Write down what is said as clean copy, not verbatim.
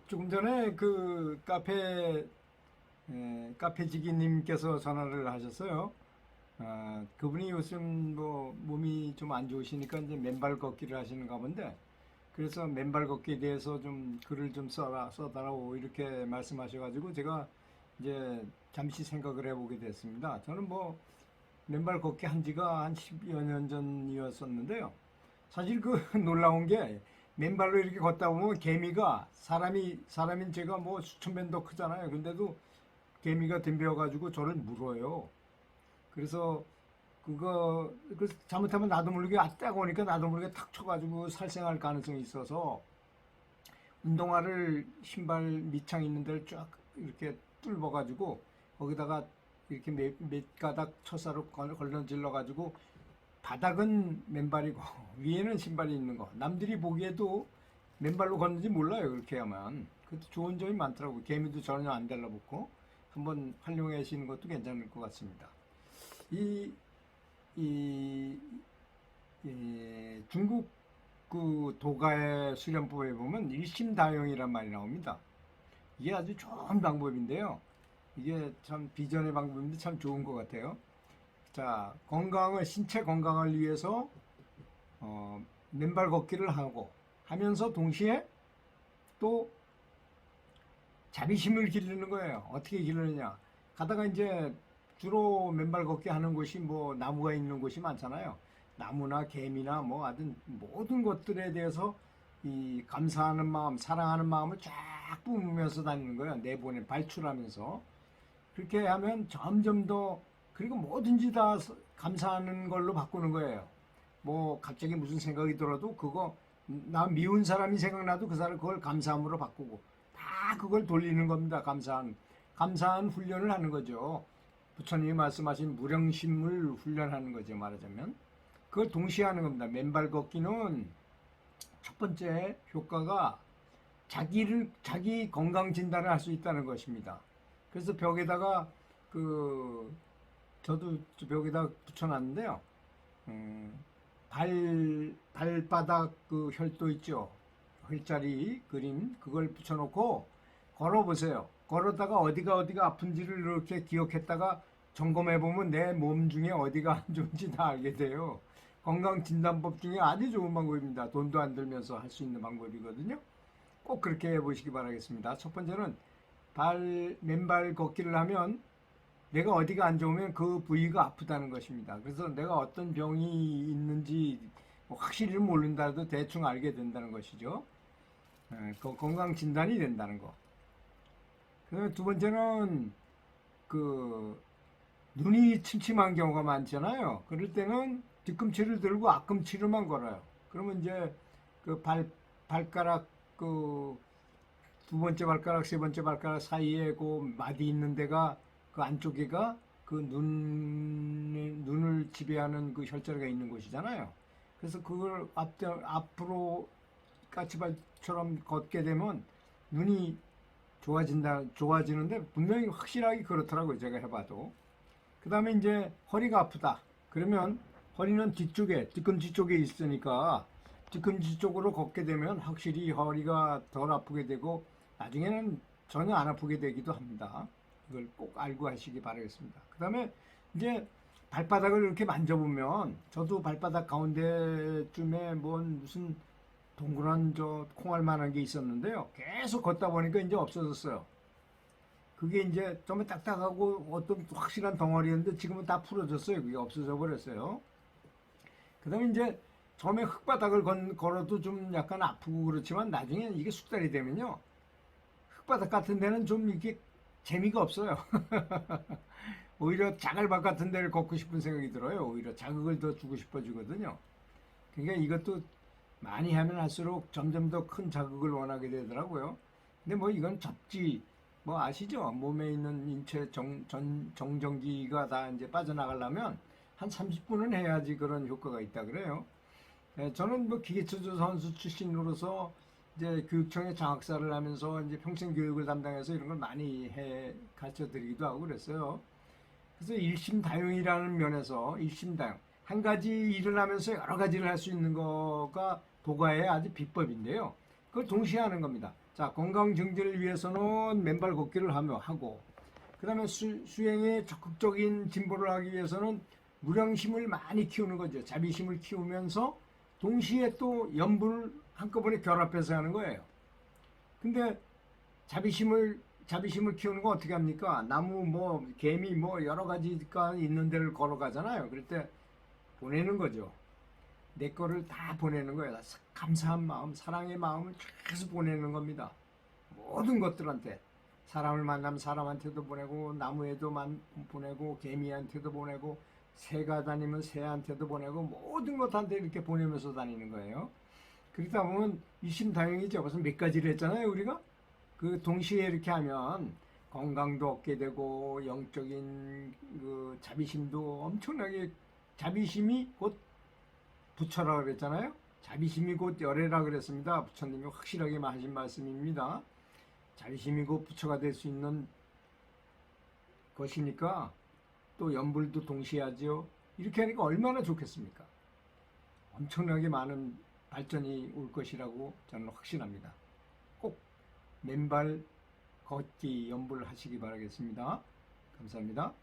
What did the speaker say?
조금 전에 그 카페지기님께서 전화를 하셨어요. 그분이 요즘 뭐 몸이 좀 안 좋으시니까 이제 맨발 걷기를 하시는가 본데, 그래서 맨발 걷기에 대해서 좀 글을 좀 써달라고 이렇게 말씀하셔가지고 제가 이제 잠시 생각을 해보게 됐습니다. 저는 뭐 맨발 걷기 한 지가 한 10여 년 전이었었는데요. 사실 그 놀라운 게 맨발로 이렇게 걷다 보면 개미가 사람인 제가 뭐 수천 배 더 크잖아요. 근데도 개미가 덤벼가지고 저를 물어요. 그래서 그래서 잘못하면 나도 모르게 딱 오니까 나도 모르게 탁 쳐가지고 살생할 가능성이 있어서 운동화를 신발 밑창 있는 데를 쫙 이렇게 뚫어가지고 거기다가 이렇게 몇 가닥 철사로 걸러질러가지고 바닥은 맨발이고 위에는 신발이 있는 거. 남들이 보기에도 맨발로 걷는지 몰라요. 그렇게 하면. 그것도 좋은 점이 많더라고요. 개미도 전혀 안 달라붙고 한번 활용하시는 것도 괜찮을 것 같습니다. 이, 이, 중국 그 도가의 수련법에 보면 일심다용이란 말이 나옵니다. 이게 아주 좋은 방법인데요. 이게 참 비전의 방법인데 참 좋은 것 같아요. 자, 신체 건강을 위해서 맨발 걷기를 하면서 동시에 또 자비심을 기르는 거예요. 어떻게 기르느냐? 가다가 이제 주로 맨발 걷기 하는 곳이 뭐 나무가 있는 곳이 많잖아요. 나무나 개미나 뭐 하여튼 모든 것들에 대해서 이 감사하는 마음, 사랑하는 마음을 쫙 뿜으면서 다니는 거예요. 내보내 발출하면서. 그렇게 하면 점점 더, 그리고 뭐든지 다 감사하는 걸로 바꾸는 거예요. 뭐 갑자기 무슨 생각이 들어도 그거 나 미운 사람이 생각나도 그 사람 그걸 감사함으로 바꾸고 다 그걸 돌리는 겁니다. 감사한 훈련을 하는 거죠. 부처님이 말씀하신 무량심을 훈련하는 거죠. 말하자면 그걸 동시에 하는 겁니다. 맨발 걷기는 첫 번째 효과가 자기 건강 진단을 할 수 있다는 것입니다. 그래서 벽에다가 저도 벽에다 붙여놨는데요. 발바닥 그 혈도 있죠. 혈자리 그림 그걸 붙여놓고 걸어보세요. 걸어다가 어디가 아픈지를 이렇게 기억했다가 점검해보면 내 몸 중에 어디가 안 좋은지 다 알게 돼요. 건강진단법 중에 아주 좋은 방법입니다. 돈도 안 들면서 할 수 있는 방법이거든요. 꼭 그렇게 해보시기 바라겠습니다. 첫 번째는 맨발 걷기를 하면 내가 어디가 안 좋으면 그 부위가 아프다는 것입니다. 그래서 내가 어떤 병이 있는지 확실히 모른다 해도 대충 알게 된다는 것이죠. 그 건강 진단이 된다는 거. 그다음에 두 번째는 눈이 침침한 경우가 많잖아요. 그럴 때는 뒤꿈치를 들고 앞꿈치로만 걸어요. 그러면 이제 발가락 두 번째 발가락, 세 번째 발가락 사이에 그 마디 있는 데가 그 안쪽에가 그 눈을 지배하는 그 혈자리가 있는 곳이잖아요. 그래서 그걸 앞으로 까치발처럼 걷게 되면 눈이 좋아지는데 분명히 확실하게 그렇더라고요. 제가 해봐도. 그 다음에 이제 허리가 아프다. 그러면 허리는 뒤꿈치 쪽에 있으니까 뒤꿈치 쪽으로 걷게 되면 확실히 허리가 덜 아프게 되고 나중에는 전혀 안 아프게 되기도 합니다. 이걸 꼭 알고 하시기 바라겠습니다. 그 다음에 이제 발바닥을 이렇게 만져보면 저도 발바닥 가운데쯤에 무슨 동그란 콩알만한 게 있었는데요. 계속 걷다 보니까 이제 없어졌어요. 그게 이제 좀 딱딱하고 어떤 확실한 덩어리였는데 지금은 다 풀어졌어요. 그게 없어져 버렸어요. 그 다음에 이제 처음에 흙바닥을 걸어도 좀 약간 아프고 그렇지만 나중에 이게 숙달이 되면요. 흙바닥 같은 데는 좀 이게 재미가 없어요. 오히려 자갈밭 같은 데를 걷고 싶은 생각이 들어요. 오히려 자극을 더 주고 싶어지거든요. 그러니까 이것도 많이 하면 할수록 점점 더 큰 자극을 원하게 되더라고요. 근데 뭐 이건 접지, 뭐 아시죠? 몸에 있는 인체 정전기가 다 이제 빠져나가려면 한 30분은 해야지 그런 효과가 있다 그래요. 저는 뭐 기계체조 선수 출신으로서 이제 교육청에 장학사를 하면서 이제 평생 교육을 담당해서 이런 걸 많이 가르쳐 드리기도 하고 그랬어요. 그래서 일심다용이라는 면에서 일심다용. 한 가지 일을 하면서 여러 가지를 할 수 있는 거가 도가의 아주 비법인데요. 그걸 동시에 하는 겁니다. 자, 건강 증진을 위해서는 맨발 걷기를 하고, 그 다음에 수행에 적극적인 진보를 하기 위해서는 무량심을 많이 키우는 거죠. 자비심을 키우면서 동시에 또 염불을 한꺼번에 결합해서 하는 거예요. 근데 자비심을 키우는 거 어떻게 합니까? 나무 뭐 개미 뭐 여러 가지가 있는 데를 걸어가잖아요. 그럴 때 보내는 거죠. 내 거를 다 보내는 거예요. 감사한 마음, 사랑의 마음을 계속 보내는 겁니다. 모든 것들한테. 사람을 만나면 사람한테도 보내고, 나무에도 보내고, 개미한테도 보내고, 새가 다니면 새한테도 보내고, 모든 것한테 이렇게 보내면서 다니는 거예요. 그러다 보면 일심다행이죠. 무슨 몇 가지를 했잖아요, 우리가? 그 동시에 이렇게 하면 건강도 얻게 되고, 영적인 그 자비심도 엄청나게, 자비심이 곧 부처라 그랬잖아요. 자비심이 곧 열애라 그랬습니다. 부처님이 확실하게 하신 말씀입니다. 자비심이 곧 부처가 될 수 있는 것이니까 또 염불도 동시에 하죠. 이렇게 하니까 얼마나 좋겠습니까? 엄청나게 많은 발전이 올 것이라고 저는 확신합니다. 꼭 맨발 걷기 염불 하시기 바라겠습니다. 감사합니다.